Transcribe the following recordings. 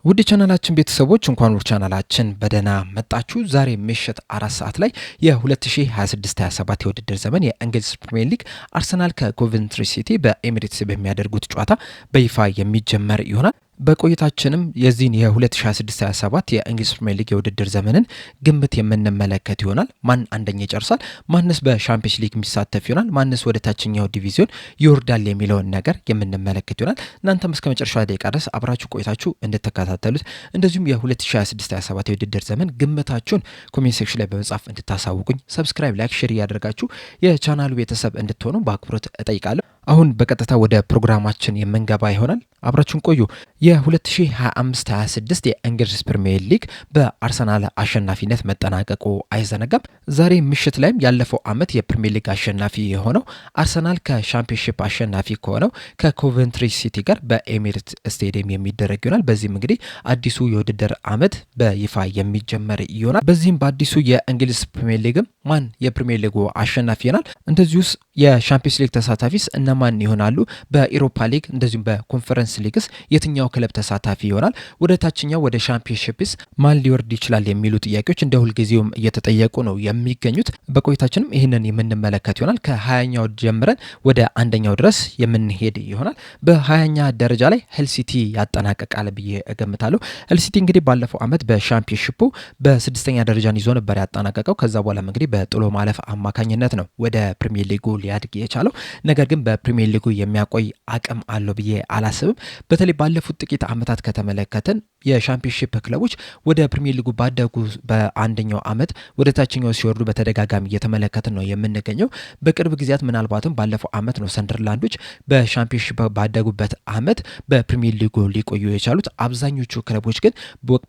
ውድ ቻናላችን ቤተሰቦች እንኳን ወደ ቻናላችን በደህና መጣችሁ። ዛሬ ምሽት 4 ሰዓት ላይ የ2026/27 የውድድር ዘመን የእንግሊዝ ፕሪሚየር ሊግ አርሰናል ከኮቨንትሪ ሲቲ በኤሚሬትስ በሚያደርጉት ጨዋታ በይፋ የሚጀመር ይሆናል። በቆይታችንም የዚህን የ2026/27 የእንግሊዝ ፕሪሚየር ሊግ የውድድር ዘመንን ግምት የምንመለከት ይሆናል። ማን አንደኛ ይጨርሳል፣ ማንስ በሻምፒየንስ ሊግ የሚሳተፍ ይሆናል፣ ማንስ ወደ ታችኛው ዲቪዚዮን ይወርዳል የሚለውን ነገር የምንመለከት ይሆናል። እናንተም እስከ መጨረሻ ደቂቃ ድረስ አብራችሁ ቆይታችሁ እንድትከታተሉት እንደዚሁም የ2026/27 የውድድር ዘመን ግምታችሁን ኮሜንት ሴክሽን ላይ በመጻፍ እንድታሳውቁኝ፣ ሰብስክራይብ፣ ላይክ፣ ሼር እያደረጋችሁ የቻናሉ ቤተሰብ እንድትሆኑ በአክብሮት እጠይቃለሁ። አሁን በቀጥታ ወደ ፕሮግራማችን የምንገባ ይሆናል። አብራችሁን ቆዩ። የ2025/26 የእንግሊዝ ፕሪሚየር ሊግ በአርሰናል አሸናፊነት መጠናቀቁ አይዘነጋም። ዛሬ ምሽት ላይም ያለፈው ዓመት የፕሪሚየር ሊግ አሸናፊ የሆነው አርሰናል ከሻምፒዮንሺፕ አሸናፊ ከሆነው ከኮቨንትሪ ሲቲ ጋር በኤሚሬትስ ስቴዲየም የሚደረግ ይሆናል። በዚህም እንግዲህ አዲሱ የውድድር ዓመት በይፋ የሚጀመር ይሆናል። በዚህም በአዲሱ የእንግሊዝ ፕሪሚየር ሊግም ማን የፕሪሚየር ሊጉ አሸናፊ ይሆናል፣ እንደዚሁስ የሻምፒዮንስ ሊግ ተሳታፊስ እነማን ይሆናሉ፣ በኢሮፓ ሊግ እንደዚሁም በኮንፈረንስ ሊግስ የትኛው ክለብ ተሳታፊ ይሆናል፣ ወደ ታችኛው ወደ ሻምፒዮንሺፕስ ማን ሊወርድ ይችላል የሚሉ ጥያቄዎች እንደ ሁልጊዜውም እየተጠየቁ ነው የሚገኙት። በቆይታችንም ይህንን የምንመለከት ይሆናል። ከ20ኛው ጀምረን ወደ አንደኛው ድረስ የምንሄድ ይሆናል። በ20ኛ ደረጃ ላይ ሄል ሲቲ ያጠናቀቃል ብዬ እገምታለሁ። ሄል ሲቲ እንግዲህ ባለፈው ዓመት በሻምፒዮንሺፑ በ6ኛ ደረጃን ይዞ ነበር ያጠናቀቀው። ከዛ በኋላ እንግዲህ በጥሎ ማለፍ አማካኝነት ነው ወደ ፕሪሚየር ሊጉ ሊያድግ የቻለው። ነገር ግን በፕሪሚየር ሊጉ የሚያቆይ አቅም አለው ብዬ አላስብም። በተለይ ባለፉት ጥቂት ዓመታት ከተመለከትን የሻምፒዮንሺፕ ክለቦች ወደ ፕሪሚየር ሊጉ ባደጉ በአንደኛው ዓመት ወደ ታችኛው ሲወርዱ በተደጋጋሚ እየተመለከትን ነው የምንገኘው። በቅርብ ጊዜያት ምናልባትም ባለፈው ዓመት ነው ሰንደርላንዶች በሻምፒዮንሺፕ ባደጉበት ዓመት በፕሪሚየር ሊጉ ሊቆዩ የቻሉት። አብዛኞቹ ክለቦች ግን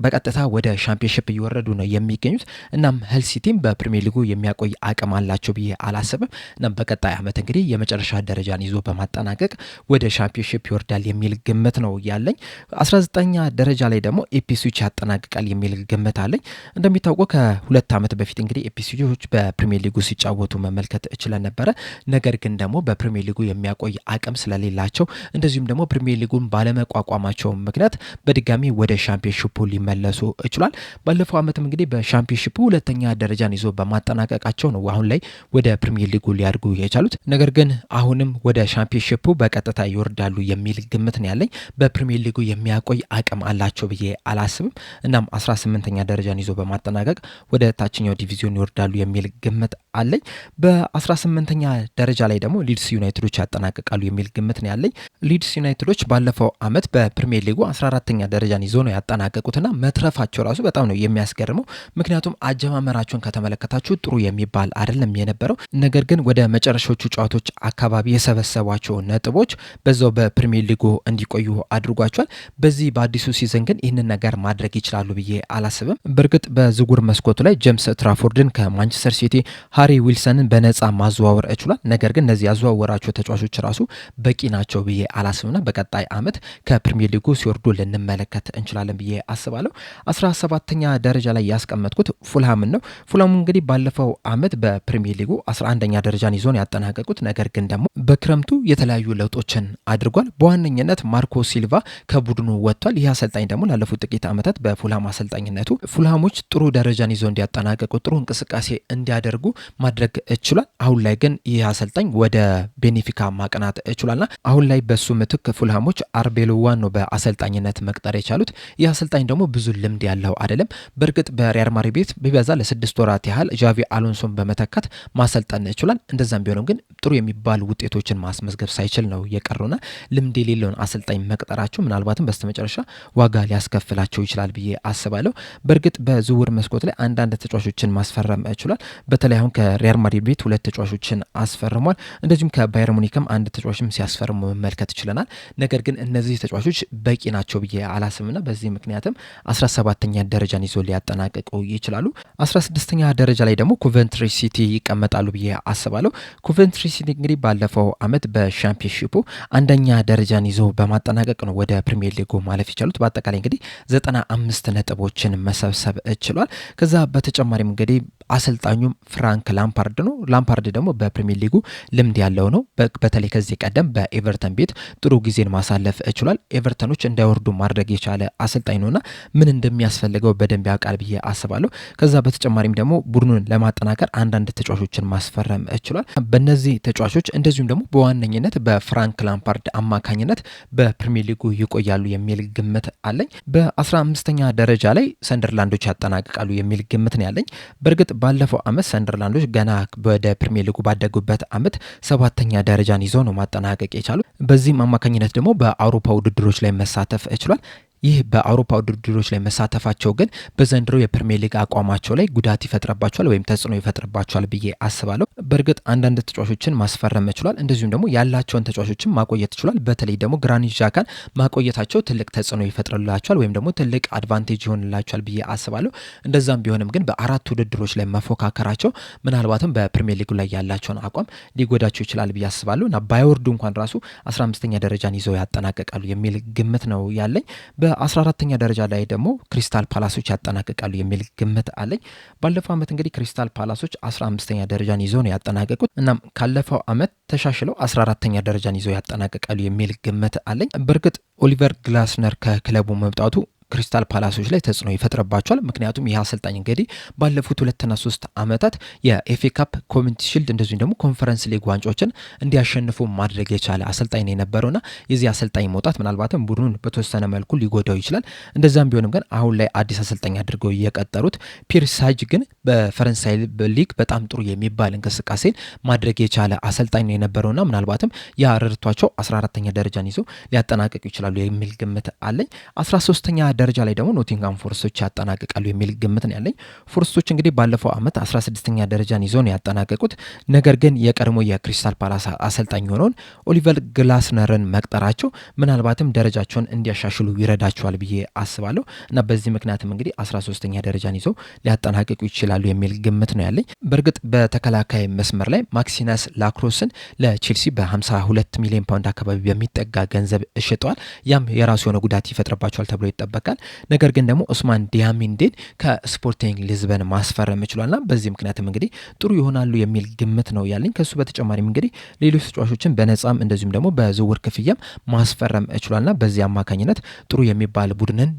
በቀጥታ ወደ ሻምፒዮንሺፕ እየወረዱ ነው የሚገኙት። እናም ሄል ሲቲም በፕሪሚየር ሊጉ የሚያቆይ አቅም አላቸው ብዬ አላስብም። እናም በቀጣይ ዓመት እንግዲህ የመጨረሻ ደረጃን ይዞ በማጠናቀቅ ወደ ሻምፒዮንሺፕ ይወርዳል የሚል ግምት ነው ያለኝ። 19ኛ ደረጃ ላይ ደግሞ ኢፕስዊች ያጠናቅቃል የሚል ግምት አለኝ። እንደሚታወቀው ከ2 ዓመት በፊት እንግዲህ ኢፕስዊቾች በፕሪሚየር ሊጉ ሲጫወቱ መመልከት እችለን ነበረ። ነገር ግን ደግሞ በፕሪሚየር ሊጉ የሚያቆይ አቅም ስለሌላቸው እንደዚሁም ደግሞ ፕሪሚየር ሊጉን ባለመቋቋማቸው ምክንያት በድጋሚ ወደ ሻምፒዮንሺፑ ሊመለሱ ይችላል። ባለፈው ዓመትም እንግዲህ በሻምፒዮንሺፑ 2ኛ ደረጃን ይዞ በማጠናቀቃቸው ነው አሁን ላይ ወደ ፕሪሚየር ሊጉ ሊያድጉ የቻሉት። ነገር ግን አሁንም ወደ ሻምፒዮንሺፑ በቀጥታ ይወርዳሉ የሚል ግምት ነው ያለኝ። በፕሪሚየር ሊጉ የሚያቆይ አቅም አላቸው ብዬ አላስብም። እናም 18ኛ ደረጃን ይዞ በማጠናቀቅ ወደ ታችኛው ዲቪዚዮን ይወርዳሉ የሚል ግምት አለኝ። በ18ኛ ደረጃ ላይ ደግሞ ሊድስ ዩናይትዶች ያጠናቅቃሉ የሚል ግምት ነው ያለኝ። ሊድስ ዩናይትዶች ባለፈው ዓመት በፕሪሚየር ሊጉ 14ኛ ደረጃን ይዞ ነው ያጠናቀቁትና መትረፋቸው ራሱ በጣም ነው የሚያስገርመው። ምክንያቱም አጀማመራቸውን ከተመለከታችሁ ጥሩ የሚባል አይደለም የነበረው። ነገር ግን ወደ መጨረሻዎቹ ጨዋታዎች አካባቢ የሰበሰቧቸው ነጥቦች በዛው በፕሪሚየር ሊጉ እንዲቆዩ አድርጓቸዋል። በዚህ በአዲሱ ሲዘን ግን ይህንን ነገር ማድረግ ይችላሉ ብዬ አላስብም። በእርግጥ በዝውውር መስኮቱ ላይ ጄምስ ትራፎርድን ከማንቸስተር ሲቲ፣ ሃሪ ዊልሰንን በነፃ ማዘዋወር እችሏል። ነገር ግን እነዚህ ያዘዋወራቸው ተጫዋቾች ራሱ በቂ ናቸው ብዬ አላስብምና በቀጣይ ዓመት ከፕሪሚየር ሊጉ ሲወርዱ ልንመለከት እንችላለን ብዬ አስባለሁ። 17ኛ ደረጃ ላይ ያስቀመጥኩት ፉልሃምን ነው። ፉልሃሙ እንግዲህ ባለፈው ዓመት በፕሪሚየር ሊጉ 11ኛ ደረጃን ይዞ ነው ያጠናቀቁት። ነገር ግን ደግሞ በክረምቱ የተለያዩ ለውጦችን አድርጓል። በዋነኝነት ማርኮ ሲልቫ ከቡድኑ ወጥቷል። ይህ አሰልጣኝ ደግሞ ላለፉት ጥቂት ዓመታት በፉልሃም አሰልጣኝነቱ ፉልሃሞች ጥሩ ደረጃን ይዞ እንዲያጠናቀቁ ጥሩ እንቅስቃሴ እንዲያደርጉ ማድረግ እችሏል። አሁን ላይ ግን ይህ አሰልጣኝ ወደ ቤኔፊካ ማቅናት እችሏልና አሁን ላይ በሱ ምትክ ፉልሃሞች አርቤሎዋን ነው በአሰልጣኝነት መቅጠር የቻሉት። ይህ አሰልጣኝ ደግሞ ብዙ ልምድ ያለው አይደለም። በእርግጥ በሪያል ማድሪድ ቤት ቢበዛ ለ6 ወራት ያህል ጃቪ አሎንሶን በመተካት ማሰልጠን ይችላል። እንደዛም ቢሆንም ግን ጥሩ የሚባሉ ውጤቶችን ማስመዝገብ ሳይችል ነው የቀሩና ልምድ የሌለውን አሰልጣኝ መቅጠራቸው ምናልባትም በስተመጨረሻ ዋጋ ሊያስከፍላቸው ይችላል ብዬ አስባለሁ። በእርግጥ በዝውውር መስኮት ላይ አንዳንድ ተጫዋቾችን ማስፈረም ይችላል። በተለይ አሁን ከሪያል ማድሪድ ቤት 2 ተጫዋቾችን አስፈርሟል። እንደዚሁም ከባየር ሙኒክም 1 ተጫዋችም ሲያስፈርሙ መመልከት ይችለናል። ነገር ግን እነዚህ ተጫዋቾች በቂ ናቸው ብዬ አላስብምና በዚህ ምክንያትም 17ኛ ደረጃን ይዞ ሊያጠናቅቁ ይችላሉ። 16ኛ ደረጃ ላይ ደግሞ ኮቨንትሪ ሲቲ ይቀመጣሉ ብዬ አስባለሁ። ኮቨንትሪ ሲቲ እንግዲህ ባለፈው ዓመት በሻምፒዮንሺፑ አንደኛ ደረጃን ይዞ በማጠናቀቅ ነው ወደ ፕሪሚየር ሊጉ ማለፍ የቻሉት። በአጠቃላይ እንግዲህ 95 ነጥቦችን መሰብሰብ ችሏል። ከዛ በተጨማሪም እንግዲህ አሰልጣኙም ፍራንክ ላምፓርድ ነው። ላምፓርድ ደግሞ በፕሪሚየር ሊጉ ልምድ ያለው ነው። በተለይ ከዚህ ቀደም በኤቨርተን ቤት ጥሩ ጊዜን ማሳለፍ ችሏል። ኤቨርተኖች እንዳይወርዱ ማድረግ የቻለ አሰልጣኝ ነውና ምን እንደሚያስፈልገው በደንብ ያውቃል ብዬ አስባለሁ። ከዛ በተጨማሪም ደግሞ ቡድኑን ለማጠናከር አንዳንድ ተጫዋቾችን ማስፈረም ችሏል። በእነዚህ ተጫዋቾች እንደዚሁም ደግሞ በዋነኝነት በፍራንክ ላምፓርድ አማካኝነት በፕሪሚየር ሊጉ ይቆያሉ የሚል ግምት አለኝ። በ15ኛ ደረጃ ላይ ሰንደርላንዶች ያጠናቅቃሉ የሚል ግምት ነው ያለኝ። በእርግጥ ባለፈው ዓመት ሰንደርላንዶች ገና ወደ ፕሪሚየር ሊጉ ባደጉበት ዓመት 7ኛ ደረጃን ይዘው ነው ማጠናቀቅ የቻሉ። በዚህም አማካኝነት ደግሞ በአውሮፓ ውድድሮች ላይ መሳተፍ ችሏል። ይህ በአውሮፓ ውድድሮች ላይ መሳተፋቸው ግን በዘንድሮ የፕሪሚየር ሊግ አቋማቸው ላይ ጉዳት ይፈጥርባቸዋል ወይም ተጽዕኖ ይፈጥርባቸዋል ብዬ አስባለሁ። በእርግጥ አንዳንድ ተጫዋቾችን ማስፈረም ችሏል። እንደዚሁም ደግሞ ያላቸውን ተጫዋቾችን ማቆየት ችሏል። በተለይ ደግሞ ግራኒት ዣካን ማቆየታቸው ትልቅ ተጽዕኖ ይፈጥርላቸዋል ወይም ደግሞ ትልቅ አድቫንቴጅ ይሆንላቸዋል ብዬ አስባለሁ። እንደዛም ቢሆንም ግን በአራት ውድድሮች ላይ መፎካከራቸው ምናልባትም በፕሪሚየር ሊጉ ላይ ያላቸውን አቋም ሊጎዳቸው ይችላል ብዬ አስባለሁ እና ባይወርዱ እንኳን ራሱ 15ኛ ደረጃን ይዘው ያጠናቀቃሉ የሚል ግምት ነው ያለኝ። በ14ኛ ደረጃ ላይ ደግሞ ክሪስታል ፓላሶች ያጠናቅቃሉ የሚል ግምት አለኝ። ባለፈው ዓመት እንግዲህ ክሪስታል ፓላሶች 15ኛ ደረጃን ይዘው ነው ያጠናቀቁት። እናም ካለፈው ዓመት ተሻሽለው 14ኛ ደረጃን ይዘው ያጠናቅቃሉ የሚል ግምት አለኝ። በእርግጥ ኦሊቨር ግላስነር ከክለቡ መምጣቱ ክሪስታል ፓላሶች ላይ ተጽዕኖ ይፈጥርባቸዋል። ምክንያቱም ይህ አሰልጣኝ እንግዲህ ባለፉት 2 እና 3 ዓመታት የኤፍኤ ካፕ፣ ኮሚኒቲ ሺልድ እንደዚሁም ደግሞ ኮንፈረንስ ሊግ ዋንጫዎችን እንዲያሸንፉ ማድረግ የቻለ አሰልጣኝ ነው የነበረውና የዚህ አሰልጣኝ መውጣት ምናልባትም ቡድኑን በተወሰነ መልኩ ሊጎዳው ይችላል። እንደዛም ቢሆንም ግን አሁን ላይ አዲስ አሰልጣኝ አድርገው እየቀጠሩት ፒየር ሳጅ ግን በፈረንሳይ ሊግ በጣም ጥሩ የሚባል እንቅስቃሴን ማድረግ የቻለ አሰልጣኝ ነው የነበረውና ምናልባትም ያረድቷቸው 14ኛ ደረጃን ይዘው ሊያጠናቅቁ ይችላሉ የሚል ግምት አለኝ። 13ኛ ደረጃ ላይ ደግሞ ኖቲንግሃም ፎረስቶች ያጠናቅቃሉ የሚል ግምት ነው ያለኝ። ፎረስቶች እንግዲህ ባለፈው ዓመት 16ኛ ደረጃን ይዘው ነው ያጠናቀቁት። ነገር ግን የቀድሞ የክሪስታል ፓላስ አሰልጣኝ የሆነውን ኦሊቨር ግላስነርን መቅጠራቸው ምናልባትም ደረጃቸውን እንዲያሻሽሉ ይረዳቸዋል ብዬ አስባለሁ እና በዚህ ምክንያትም እንግዲህ 13ኛ ደረጃን ይዘው ሊያጠናቅቁ ይችላሉ የሚል ግምት ነው ያለኝ። በእርግጥ በተከላካይ መስመር ላይ ማክሲነስ ላክሮስን ለቼልሲ በ52 ሚሊዮን ፓውንድ አካባቢ በሚጠጋ ገንዘብ እሽጠዋል። ያም የራሱ የሆነ ጉዳት ይፈጥርባቸዋል ተብሎ ይጠበቃል። ነገር ግን ደግሞ ኦስማን ዲያሚንዴን ከስፖርቲንግ ሊዝበን ማስፈረም ችሏልና በዚህ ምክንያትም እንግዲህ ጥሩ ይሆናሉ የሚል ግምት ነው ያለኝ። ከሱ በተጨማሪም እንግዲህ ሌሎች ተጫዋቾችን በነጻም እንደዚሁም ደግሞ በዝውውር ክፍያም ማስፈረም ችሏልና በዚህ አማካኝነት ጥሩ የሚባል ቡድንን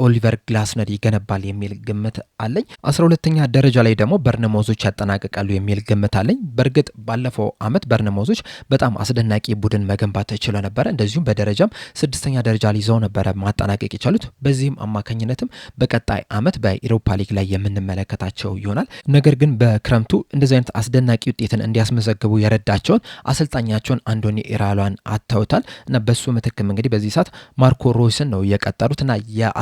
ኦሊቨር ግላስነር ይገነባል የሚል ግምት አለኝ። 12ኛ ደረጃ ላይ ደግሞ በርነማውዞች ያጠናቅቃሉ የሚል ግምት አለኝ። በእርግጥ ባለፈው ዓመት በርነማውዞች በጣም አስደናቂ ቡድን መገንባት ችለው ነበረ። እንደዚሁም በደረጃም 6ኛ ደረጃ ላይ ይዘው ነበረ ማጠናቀቅ የቻሉት። በዚህም አማካኝነትም በቀጣይ ዓመት በኢሮፓ ሊግ ላይ የምንመለከታቸው ይሆናል። ነገር ግን በክረምቱ እንደዚህ አይነት አስደናቂ ውጤትን እንዲያስመዘግቡ የረዳቸውን አሰልጣኛቸውን አንዶኒ ኢራላን አጥተውታል እና በሱ ምትክም እንግዲህ በዚህ ሰዓት ማርኮ ሮይስን ነው የቀጠሩትና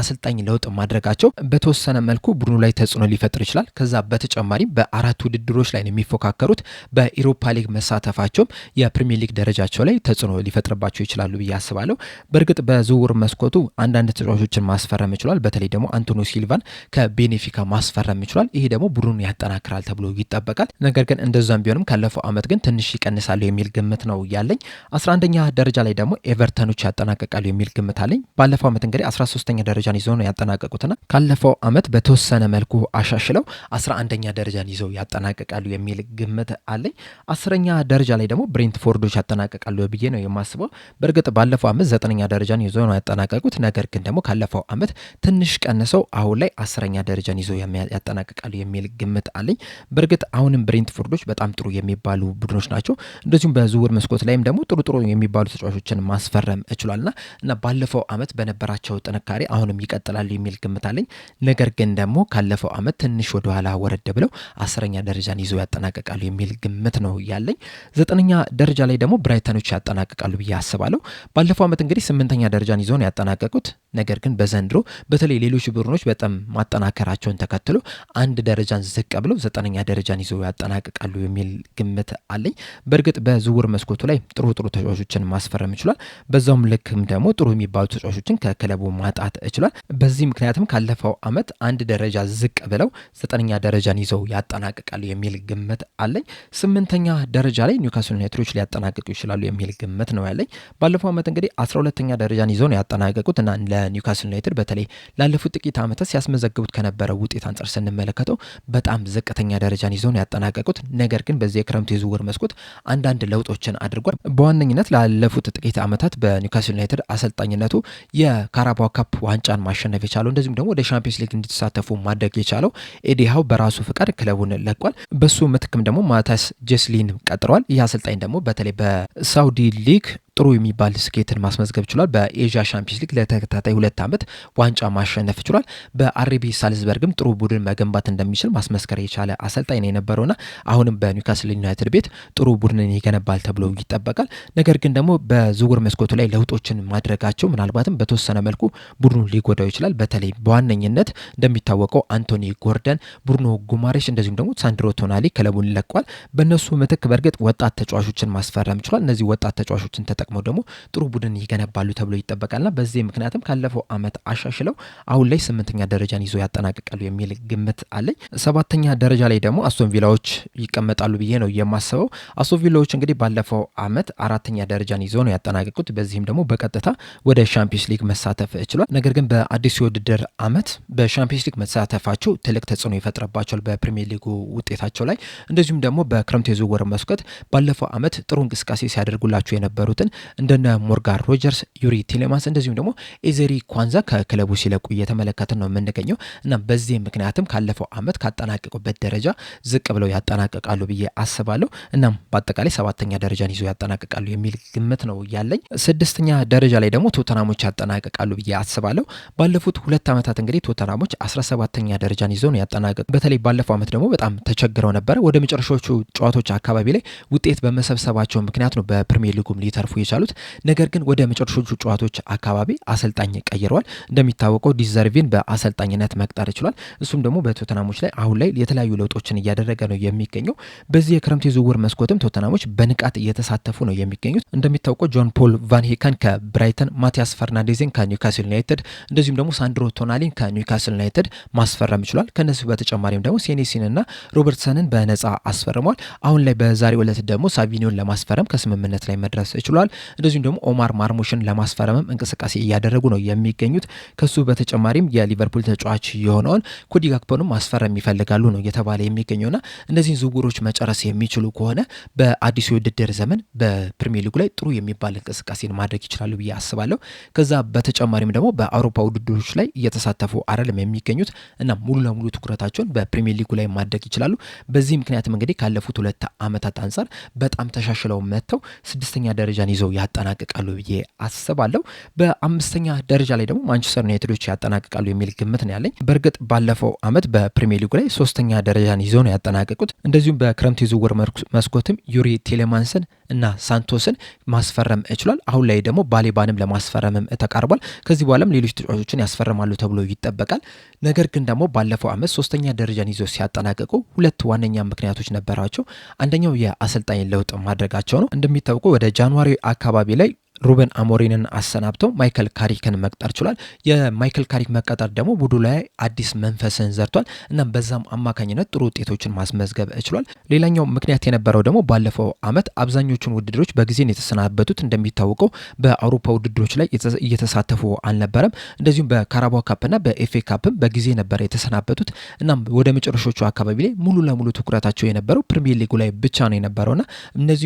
አሰልጣኝ ለውጥ ማድረጋቸው በተወሰነ መልኩ ቡድኑ ላይ ተጽዕኖ ሊፈጥር ይችላል። ከዛ በተጨማሪ በአራት ውድድሮች ላይ ነው የሚፎካከሩት። በኢሮፓ ሊግ መሳተፋቸውም የፕሪሚየር ሊግ ደረጃቸው ላይ ተጽዕኖ ሊፈጥርባቸው ይችላሉ ብዬ አስባለሁ። በእርግጥ በዝውውር መስኮቱ አንዳንድ ተጫዋቾችን ማስፈረም ይችላል። በተለይ ደግሞ አንቶኒዮ ሲልቫን ከቤኔፊካ ማስፈረም ይችላል። ይሄ ደግሞ ቡድኑን ያጠናክራል ተብሎ ይጠበቃል። ነገር ግን እንደዛም ቢሆንም ካለፈው ዓመት ግን ትንሽ ይቀንሳሉ የሚል ግምት ነው ያለኝ። 11ኛ ደረጃ ላይ ደግሞ ኤቨርተኖች ያጠናቅቃሉ የሚል ግምት አለኝ። ባለፈው ዓመት እንግዲህ 13ኛ ደረጃ ይዘው ነው ያጠናቀቁትና ካለፈው ዓመት በተወሰነ መልኩ አሻሽለው 11ኛ ደረጃን ይዘው ያጠናቀቃሉ የሚል ግምት አለኝ። 10ኛ ደረጃ ላይ ደግሞ ብሬንትፎርዶች ያጠናቀቃሉ ብዬ ነው የማስበው። በእርግጥ ባለፈው ዓመት 9ኛ ደረጃን ይዘው ነው ያጠናቀቁት። ነገር ግን ደግሞ ካለፈው ዓመት ትንሽ ቀንሰው አሁን ላይ 10ኛ ደረጃን ይዘው ያጠናቀቃሉ የሚል ግምት አለኝ። በእርግጥ አሁንም ብሬንትፎርዶች በጣም ጥሩ የሚባሉ ቡድኖች ናቸው። እንደዚሁም በዝውውር መስኮት ላይም ደግሞ ጥሩ የሚባሉ ተጫዋቾችን ማስፈረም እችሏልና እና ባለፈው ዓመት በነበራቸው ጥንካሬ አሁንም ይቀጥላሉ የሚል ግምት አለኝ። ነገር ግን ደግሞ ካለፈው ዓመት ትንሽ ወደ ኋላ ወረድ ብለው 10ኛ ደረጃን ይዘው ያጠናቀቃሉ የሚል ግምት ነው ያለኝ። 9ኛ ደረጃ ላይ ደግሞ ብራይተኖች ያጠናቀቃሉ ብዬ አስባለሁ። ባለፈው ዓመት እንግዲህ 8ኛ ደረጃን ይዘው ነው ያጠናቀቁት። ነገር ግን በዘንድሮ በተለይ ሌሎች ቡድኖች በጣም ማጠናከራቸውን ተከትሎ አንድ ደረጃን ዝቅ ብለው 9ኛ ደረጃን ይዘው ያጠናቀቃሉ የሚል ግምት አለኝ። በእርግጥ በዝውውር መስኮቱ ላይ ጥሩ ተጫዋቾችን ማስፈረም ይችላል። በዛውም ልክም ደግሞ ጥሩ የሚባሉ ተጫዋቾችን ከክለቡ ማጣት ይችላል። ይሆናል። በዚህ ምክንያትም ካለፈው አመት አንድ ደረጃ ዝቅ ብለው 9ኛ ደረጃን ይዘው ያጠናቅቃሉ የሚል ግምት አለኝ። 8ኛ ደረጃ ላይ ኒውካስል ዩናይትዶች ሊያጠናቅቁ ይችላሉ የሚል ግምት ነው ያለኝ። ባለፈው አመት እንግዲህ 12ኛ ደረጃን ይዘው ነው ያጠናቀቁት እና ለኒውካስል ዩናይትድ በተለይ ላለፉት ጥቂት ዓመታት ሲያስመዘግቡት ከነበረው ውጤት አንጻር ስንመለከተው በጣም ዝቅተኛ ደረጃን ይዘው ነው ያጠናቀቁት። ነገር ግን በዚህ የክረምት የዝውውር መስኮት አንዳንድ ለውጦችን አድርጓል። በዋነኝነት ላለፉት ጥቂት ዓመታት በኒውካስል ዩናይትድ አሰልጣኝነቱ የካራባኦ ካፕ ዋንጫን ማሸነፍ የቻለው እንደዚሁም ደግሞ ወደ ሻምፒዮንስ ሊግ እንዲተሳተፉ ማድረግ የቻለው ኤዲ ሃው በራሱ ፍቃድ ክለቡን ለቋል። በሱ ምትክም ደግሞ ማታስ ጄስሊን ቀጥረዋል። ይህ አሰልጣኝ ደግሞ በተለይ በሳውዲ ሊግ ጥሩ የሚባል ስኬትን ማስመዝገብ ችሏል። በኤዥያ ሻምፒዮንስ ሊግ ለተከታታይ 2 ዓመት ዋንጫ ማሸነፍ ችሏል። በአርቢ ሳልዝበርግም ጥሩ ቡድን መገንባት እንደሚችል ማስመስከር የቻለ አሰልጣኝ ነው የነበረውና አሁንም በኒውካስል ዩናይትድ ቤት ጥሩ ቡድንን ይገነባል ተብሎ ይጠበቃል። ነገር ግን ደግሞ በዝውውር መስኮቱ ላይ ለውጦችን ማድረጋቸው ምናልባትም በተወሰነ መልኩ ቡድኑ ሊጎዳው ይችላል። በተለይ በዋነኝነት እንደሚታወቀው አንቶኒ ጎርደን፣ ብሩኖ ጉማሬሽ እንደዚሁም ደግሞ ሳንድሮ ቶናሊ ክለቡን ለቋል። በእነሱ ምትክ በእርግጥ ወጣት ተጫዋቾችን ማስፈረም ችሏል። እነዚህ ወጣት ተጫዋቾችን ተጠቅመው ደግሞ ጥሩ ቡድን ይገነባሉ ተብሎ ይጠበቃልና በዚህ ምክንያትም ካለፈው አመት አሻሽለው አሁን ላይ 8ኛ ደረጃን ይዞ ያጠናቅቃሉ የሚል ግምት አለኝ። 7ኛ ደረጃ ላይ ደግሞ አስቶን ቪላዎች ይቀመጣሉ ብዬ ነው የማስበው። አስቶን ቪላዎች እንግዲህ ባለፈው አመት 4ኛ ደረጃን ይዞ ነው ያጠናቀቁት። በዚህም ደግሞ በቀጥታ ወደ ሻምፒዮንስ ሊግ መሳተፍ ችሏል። ነገር ግን በአዲሱ የውድድር አመት በሻምፒዮንስ ሊግ መሳተፋቸው ትልቅ ተጽዕኖ ይፈጥረባቸዋል በፕሪሚየር ሊጉ ውጤታቸው ላይ። እንደዚሁም ደግሞ በክረምት የዝውውር መስኮት ባለፈው አመት ጥሩ እንቅስቃሴ ሲያደርጉላቸው የነበሩትን እንደነ ሞርጋን ሮጀርስ፣ ዩሪ ቲሌማንስ እንደዚሁም ደግሞ ኤዜሪ ኳንዛ ከክለቡ ሲለቁ እየተመለከትን ነው የምንገኘው እና በዚህ ምክንያትም ካለፈው አመት ካጠናቀቁበት ደረጃ ዝቅ ብለው ያጠናቀቃሉ ብዬ አስባለሁ። እናም በአጠቃላይ 7ኛ ደረጃን ይዞ ያጠናቀቃሉ የሚል ግምት ነው ያለኝ። 6ኛ ደረጃ ላይ ደግሞ ቶተናሞች ያጠናቀቃሉ ብዬ አስባለሁ። ባለፉት 2 ዓመታት እንግዲህ ቶተናሞች 17ኛ ደረጃን ይዞ ነው ያጠናቀቁ። በተለይ ባለፈው አመት ደግሞ በጣም ተቸግረው ነበረ። ወደ መጨረሻዎቹ ጨዋታዎች አካባቢ ላይ ውጤት በመሰብሰባቸው ምክንያት ነው በፕሪሚየር ሊጉም ሊተርፉ የቻሉት። ነገር ግን ወደ መጨረሻዎቹ ጨዋታዎች አካባቢ አሰልጣኝ ቀይረዋል። እንደሚታወቀው ዲዘርቪን በአሰልጣኝነት መቅጠር ይችላል። እሱም ደግሞ በቶተናሞች ላይ አሁን ላይ የተለያዩ ለውጦችን እያደረገ ነው የሚገኘው። በዚህ የክረምት የዝውውር መስኮትም ቶተናሞች በንቃት እየተሳተፉ ነው የሚገኙት። እንደሚታወቀው ጆን ፖል ቫን ሄከን ከብራይተን፣ ማቲያስ ፈርናንዴዝን ከኒውካስል ዩናይትድ እንደዚሁም ደግሞ ሳንድሮ ቶናሊን ከኒውካስል ዩናይትድ ማስፈረም ይችላል። ከነሱ በተጨማሪም ደግሞ ሴኔሲንና ሮበርትሰንን በነጻ አስፈርሟል። አሁን ላይ በዛሬው ዕለት ደግሞ ሳቪኒዮን ለማስፈረም ከስምምነት ላይ መድረስ ይችላል። እንደዚሁም ደግሞ ኦማር ማርሙሽን ለማስፈረምም እንቅስቃሴ እያደረጉ ነው የሚገኙት። ከሱ በተጨማሪም የሊቨርፑል ተጫዋች የሆነውን ኮዲ ጋክፖንም ማስፈረም ይፈልጋሉ ነው እየተባለ የሚገኘውና እነዚህን ዝውውሮች መጨረስ የሚችሉ ከሆነ በአዲሱ የውድድር ዘመን በፕሪሚየር ሊጉ ላይ ጥሩ የሚባል እንቅስቃሴን ማድረግ ይችላሉ ብዬ አስባለሁ። ከዛ በተጨማሪም ደግሞ በአውሮፓ ውድድሮች ላይ እየተሳተፉ አይደለም የሚገኙት እና ሙሉ ለሙሉ ትኩረታቸውን በፕሪሚየር ሊጉ ላይ ማድረግ ይችላሉ። በዚህ ምክንያትም እንግዲህ ካለፉት 2 ዓመታት አንጻር በጣም ተሻሽለው መጥተው 6ኛ ደረጃን ይዘው ያጠናቅቃሉ ብዬ አስባለሁ። በ5ኛ ደረጃ ላይ ደግሞ ማንቸስተር ዩናይትዶች ያጠናቅቃሉ የሚል ግምት ነው ያለኝ። በእርግጥ ባለፈው አመት በፕሪሚየር ሊጉ ላይ 3ኛ ደረጃን ይዘው ነው ያጠናቀቁት። እንደዚሁም በክረምት የዝውውር መስኮትም ዩሪ ቴሌማንስን እና ሳንቶስን ማስፈረም ችሏል። አሁን ላይ ደግሞ ባሌባንም ለማስፈረምም ተቃርቧል። ከዚህ በኋላም ሌሎች ተጫዋቾችን ያስፈርማሉ ተብሎ ይጠበቃል። ነገር ግን ደግሞ ባለፈው አመት 3ኛ ደረጃን ይዘው ሲያጠናቀቁ 2 ዋነኛ ምክንያቶች ነበራቸው። አንደኛው የአሰልጣኝ ለውጥ ማድረጋቸው ነው። እንደሚታወቀው ወደ ጃንዋሪ አካባቢ ላይ ሩበን አሞሪንን አሰናብተው ማይከል ካሪክን መቅጠር ችሏል። የማይከል ካሪክ መቀጠር ደግሞ ቡድኑ ላይ አዲስ መንፈስን ዘርቷል እና በዛም አማካኝነት ጥሩ ውጤቶችን ማስመዝገብ ችሏል። ሌላኛው ምክንያት የነበረው ደግሞ ባለፈው አመት አብዛኞቹን ውድድሮች በጊዜ የተሰናበቱት። እንደሚታወቀው በአውሮፓ ውድድሮች ላይ እየተሳተፉ አልነበረም። እንደዚሁም በካራባኦ ካፕና በኤፍኤ ካፕም በጊዜ ነበር የተሰናበቱት። እናም ወደ መጨረሻዎቹ አካባቢ ላይ ሙሉ ለሙሉ ትኩረታቸው የነበረው ፕሪሚየር ሊጉ ላይ ብቻ ነው የነበረውና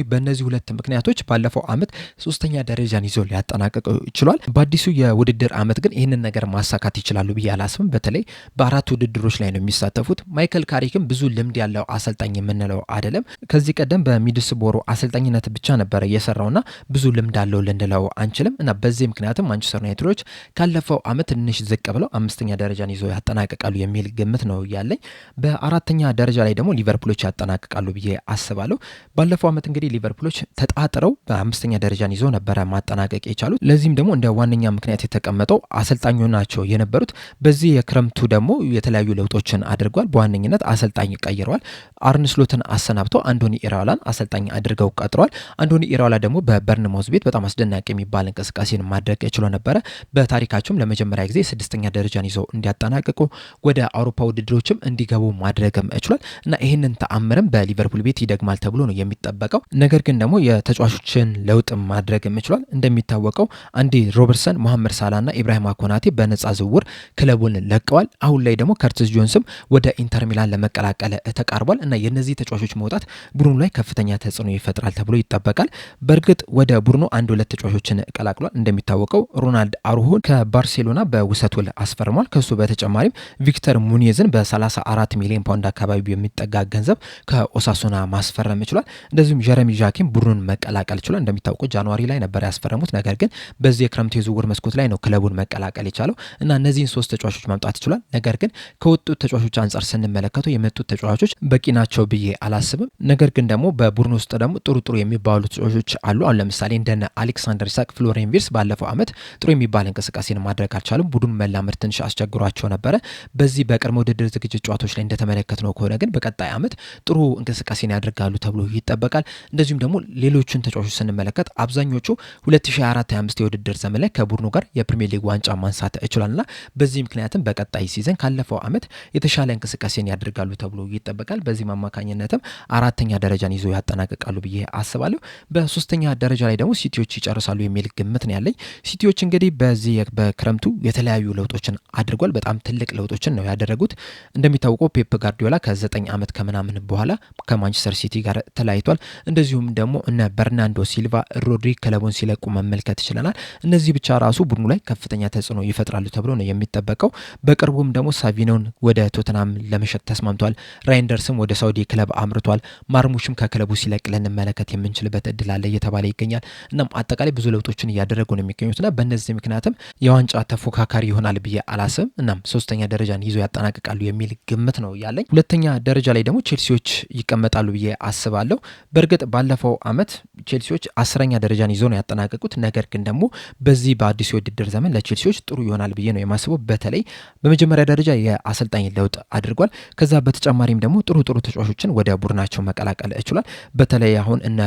በእነዚህ 2 ምክንያቶች ባለፈው አመት 3ኛ ደረጃን ይዞ ሊያጠናቅቅ ችሏል። በአዲሱ የውድድር አመት ግን ይህንን ነገር ማሳካት ይችላሉ ብዬ አላስብም። በተለይ በ4 ውድድሮች ላይ ነው የሚሳተፉት። ማይከል ካሪክም ብዙ ልምድ ያለው አሰልጣኝ የምንለው አይደለም። ከዚህ ቀደም በሚድስቦሮ አሰልጣኝነት ብቻ ነበረ እየሰራውና ብዙ ልምድ አለው ልንለው አንችልም እና በዚህ ምክንያትም ማንቸስተር ዩናይትዶች ካለፈው አመት ትንሽ ዝቅ ብለው 5ኛ ደረጃን ይዞ ያጠናቅቃሉ የሚል ግምት ነው ያለኝ። በ4ኛ ደረጃ ላይ ደግሞ ሊቨርፑሎች ያጠናቅቃሉ ብዬ አስባለሁ። ባለፈው አመት እንግዲህ ሊቨርፑሎች ተጣጥረው በ5ኛ ደረጃን ይዞ ነበረ ማጠናቀቅ የቻሉት። ለዚህም ደግሞ እንደ ዋነኛ ምክንያት የተቀመጠው አሰልጣኙ ናቸው የነበሩት። በዚህ የክረምቱ ደግሞ የተለያዩ ለውጦችን አድርጓል። በዋነኝነት አሰልጣኝ ቀይረዋል። አርነ ስሎትን አሰናብተው አንዶኒ ኢራኦላን አሰልጣኝ አድርገው ቀጥረዋል። አንዶኒ ኢራኦላ ደግሞ በበርንማውዝ ቤት በጣም አስደናቂ የሚባል እንቅስቃሴን ማድረግ ችሎ ነበረ። በታሪካቸውም ለመጀመሪያ ጊዜ 6ኛ ደረጃን ይዘው እንዲያጠናቅቁ ወደ አውሮፓ ውድድሮችም እንዲገቡ ማድረግም ችሏል እና ይህንን ተአምርም በሊቨርፑል ቤት ይደግማል ተብሎ ነው የሚጠበቀው። ነገር ግን ደግሞ የተጫዋቾችን ለውጥ ማድረግም ችሏል። እንደሚታወቀው አንዲ ሮበርትሰን፣ መሐመድ ሳላና ኢብራሂማ ኮናቴ በነጻ ዝውውር ክለቡን ለቀዋል። አሁን ላይ ደግሞ ከርቲስ ጆንስም ወደ ኢንተር ሚላን ለመቀላቀል ተቃርቧል እና የነዚህ ተጫዋቾች መውጣት ቡድኑ ላይ ከፍተኛ ተጽዕኖ ይፈጥራል ተብሎ ይጠበቃል። በእርግጥ ወደ ቡድኑ 1-2 ተጫዋቾችን ቀላቅሏል። እንደሚታወቀው ሮናልድ አሩሆን ከባርሴሎና በውሰት ውል አስፈርሟል። ከሱ በተጨማሪም ቪክተር ሙኒዝን በ34 ሚሊዮን ፓውንድ አካባቢ የሚጠጋ ገንዘብ ከኦሳሱና ማስፈረም ችሏል። እንደዚሁም ጀረሚ ዣኪም ቡድኑን መቀላቀል ችሏል። እንደሚታወቀው ጃንዋሪ ላይ ነበር ያስፈረሙት። ነገር ግን በዚህ የክረምት የዝውውር መስኮት ላይ ነው ክለቡን መቀላቀል የቻለው እና እነዚህን 3 ተጫዋቾች ማምጣት ችሏል። ነገር ግን ከወጡት ተጫዋቾች አንጻር ስንመለከተው የመጡት ተጫዋቾች በቂ ናቸው ብዬ አላስብም። ነገር ግን ደግሞ በቡድኑ ውስጥ ደግሞ ጥሩ የሚባሉ ተጫዋቾች አሉ። አሁን ለምሳሌ እንደነ አሌክሳንደር ኢሳክ፣ ፍሎሪያን ቪርትዝ ባለፈው ዓመት ጥሩ የሚባል እንቅስቃሴን ማድረግ አልቻሉም። ቡድኑ መላመድ ትንሽ አስቸግሯቸው ነበረ። በዚህ በቅድመ ውድድር ዝግጅት ጨዋታዎች ላይ እንደተመለከትነው ከሆነ ግን በቀጣይ ዓመት ጥሩ እንቅስቃሴን ያደርጋሉ ተብሎ ይጠበቃል። እንደዚሁም ደግሞ ሌሎችን ተጫዋቾች ስንመለከት አብዛኞቹ 2024-25 የውድድር ዘመን ላይ ከቡድኑ ጋር የፕሪሚየር ሊግ ዋንጫ ማንሳት ችሏልና በዚህ ምክንያትም በቀጣይ ሲዘን ካለፈው ዓመት የተሻለ እንቅስቃሴን ያደርጋሉ ተብሎ ይጠበቃል። በዚህም አማካኝነትም 4ኛ ደረጃን ይዞ ያጠናቅቃሉ ብዬ አስባለሁ። በ3ኛ ደረጃ ላይ ደግሞ ሲቲዎች ይጨርሳሉ የሚል ግምት ነው ያለኝ። ሲቲዎች እንግዲህ በዚህ በክረምቱ የተለያዩ ለውጦችን አድርጓል። በጣም ትልቅ ለውጦችን ነው ያደረጉት። እንደሚታወቀው ፔፕ ጋርዲዮላ ከ9 ዓመት ከምናምን በኋላ ከማንቸስተር ሲቲ ጋር ተለያይቷል። እንደዚሁም ደግሞ እነ በርናንዶ ሲልቫ፣ ሮድሪ ክለቡን ሲለቁ መመልከት ይችላል። እነዚህ ብቻ ራሱ ቡድኑ ላይ ከፍተኛ ተጽዕኖ ይፈጥራሉ ተብሎ ነው የሚጠበቀው። በቅርቡም ደግሞ ሳቪኖን ወደ ቶተናም ለመሸጥ ተስማምቷል። ራይንደርስም ወደ ሳውዲ ክለብ አምርቷል። ማርሙሽም ከክለቡ ሲለቅ ልንመለከት የምንችልበት እድል አለ እየተባለ ይገኛል። እናም አጠቃላይ ብዙ ለውጦችን እያደረጉ ነው የሚገኙትና በእነዚህ ምክንያትም የዋንጫ ተፎካካሪ ይሆናል ብዬ አላስብም። እናም 3ኛ ደረጃን ይዞ ያጠናቅቃሉ የሚል ግምት ነው ያለኝ። 2ኛ ደረጃ ላይ ደግሞ ቼልሲዎች ይቀመጣሉ ብዬ አስባለሁ። በእርግጥ ባለፈው ዓመት ቼልሲዎች 10ኛ ደረጃን ይዞ ነው ያጠናቀቁት። ነገር ግን ደግሞ በዚህ በአዲሱ የውድድር ዘመን ለቼልሲዎች ጥሩ ይሆናል ብዬ ነው የማስበው። በተለይ በመጀመሪያ ደረጃ የአሰልጣኝ ለውጥ አድርጓል። ከዛ በተጨማሪም ደግሞ ጥሩ ተጫዋቾችን ወደ ቡድናቸው መቀላቀል ችሏል። በተለይ አሁን እነ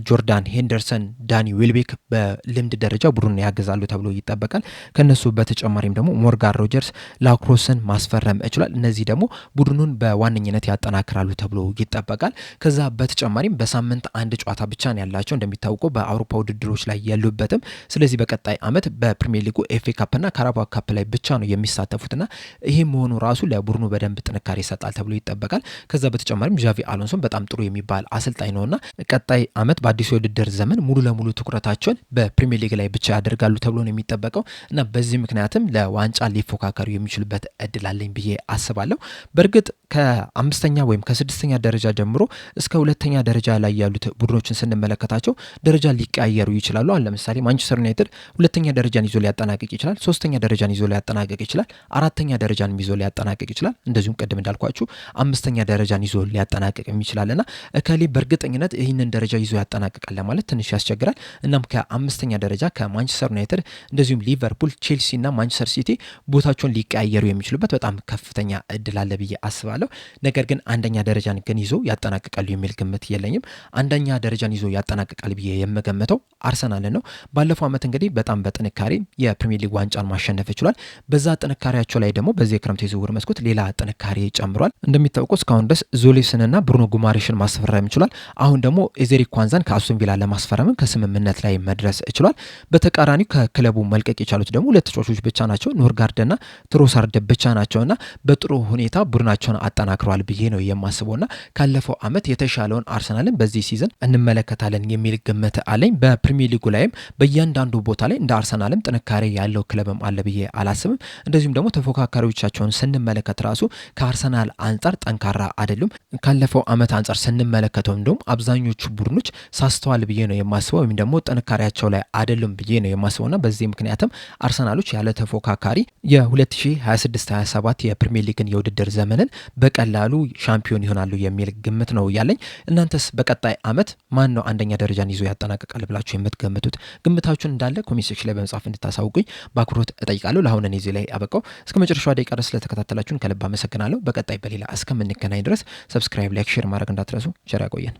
ጆርዳን ሄንደርሰን፣ ዳኒ ዌልቤክ በልምድ ደረጃ ቡድኑን ያገዛሉ ተብሎ ይጠበቃል። ከነሱ በተጨማሪም ደግሞ ሞርጋን ሮጀርስ፣ ላክሮስን ማስፈረም ችሏል። እነዚህ ደግሞ ቡድኑን በዋነኝነት ያጠናክራሉ ተብሎ ይጠበቃል። ከዛ በተጨማሪም በሳምንት 1 ጨዋታ ብቻ ነው ያላቸው። እንደሚታወቀው በአውሮፓ ውድድሮች ላይ ያሉበትም። ስለዚህ በቀጣይ ዓመት በፕሪሚየር ሊጉ ኤፍኤ ካፕና ካራባኦ ካፕ ላይ ብቻ ነው የሚሳተፉትና ይህም መሆኑ ራሱ ለቡድኑ በደንብ ጥንካሬ ይሰጣል ተብሎ ይጠበቃል። ከዛ በተጨማሪም ዣቪ አሎንሶን በጣም ጥሩ የሚባል አሰልጣኝ ነውና ቀጣይ ዓመት በአዲሱ የውድድር ዘመን ሙሉ ለሙሉ ትኩረታቸውን በፕሪሚየር ሊግ ላይ ብቻ ያደርጋሉ ተብሎ ነው የሚጠበቀው እና በዚህ ምክንያትም ለዋንጫ ሊፎካከሩ የሚችሉበት እድል አለኝ ብዬ አስባለሁ። በእርግጥ ከ5ኛ ወይም ከ6ኛ ደረጃ ጀምሮ እስከ 2ኛ ደረጃ ላይ ያሉት ቡድኖችን ስንመለከታቸው ደረጃ ሊቀያየሩ ይችላሉ። አሁን ለምሳሌ ማንቸስተር ዩናይትድ 2ኛ ደረጃን ይዞ ሊያጠናቅቅ ይችላል። 3ኛ ደረጃን ይዞ ሊያጠናቅቅ ይችላል። 4ኛ ደረጃን ይዞ ሊያጠናቅቅ ይችላል። እንደዚሁም ቅድም እንዳልኳችሁ 5ኛ ደረጃን ይዞ ሊያጠናቅቅ ይችላልና እከሌ በእርግጠኝነት ይህንን ደረጃ ይዞ ያጠናቅቃል ለማለት ትንሽ ያስቸግራል። እናም ከ5ኛ ደረጃ ከማንቸስተር ዩናይትድ እንደዚሁም ሊቨርፑል፣ ቼልሲ እና ማንቸስተር ሲቲ ቦታቸውን ሊቀያየሩ የሚችሉበት በጣም ከፍተኛ እድል አለ ብዬ አስባለሁ። ነገር ግን 1ኛ ደረጃን ግን ይዞ ያጠናቅቃሉ የሚል ግምት የለኝም። 1ኛ ደረጃን ይዞ ያጠናቅቃል ብዬ የምገምተው አርሰናልን ነው። ባለፈው ዓመት እንግዲህ በጣም በጥንካሬ የፕሪሚየር ሊግ ዋንጫን ማሸነፍ ይችላል። በዛ ጥንካሬያቸው ላይ ደግሞ በዚህ የክረምት የዝውውር መስኮት ሌላ ጥንካሬ ጨምሯል። እንደሚታወቀው እስካሁን ድረስ ዞሌስንና ብሩኖ ጉማሬሽን ማስፈረም ይችላል። አሁን ደግሞ ኤዜሪ ኳንዛን ከአስቶን ቪላ ለማስፈረምም ከስምምነት ላይ መድረስ ችሏል። በተቃራኒው ከክለቡ መልቀቅ የቻሉት ደግሞ 2 ተጫዋቾች ብቻ ናቸው፣ ኖርጋርድና ትሮሳርድ ብቻ ናቸውና በጥሩ ሁኔታ ቡድናቸውን አጠናክረዋል ብዬ ነው የማስበውና ካለፈው ዓመት የተሻለውን አርሰናልን በዚህ ሲዝን እንመለከታለን የሚል ግምት አለኝ። በፕሪሚየር ሊጉ ላይም በእያንዳንዱ ቦታ ላይ እንደ አርሰናልም ጥንካሬ ያለው ክለብም አለ ብዬ አላስብም። እንደዚሁም ደግሞ ተፎካካሪዎቻቸውን ስንመለከት ራሱ ከአርሰናል አንጻር ጠንካራ አይደሉም። ካለፈው ዓመት አንጻር ስንመለከተው እንደውም አብዛኞቹ ቡድኖች ሳስተዋል ብዬ ነው የማስበው፣ ወይም ደግሞ ጥንካሬያቸው ላይ አይደሉም ብዬ ነው የማስበውና በዚህ ምክንያትም አርሰናሎች ያለ ተፎካካሪ የ2026-27 የፕሪሚየር ሊግን የውድድር ዘመንን በቀላሉ ሻምፒዮን ይሆናሉ የሚል ግምት ነው ያለኝ። እናንተስ በቀጣይ ዓመት ማን ነው 1ኛ ደረጃን ይዞ ያጠናቅቃል ብላችሁ የምትገምቱት? ግምታችሁን እንዳለ ኮሜንት ሴክሽን ላይ በመጻፍ እንድታሳውቁኝ በአክብሮት እጠይቃለሁ። ለአሁን እኔ እዚህ ላይ አበቃው። እስከ መጨረሻው ደቂቃ ድረስ ስለተከታተላችሁን ከልብ አመሰግናለሁ። በቀጣይ በሌላ እስከምንገናኝ ድረስ ሰብስክራይብ፣ ላይክ፣ ሼር ማድረግ እንዳትረሱ። ቸር ያቆየን።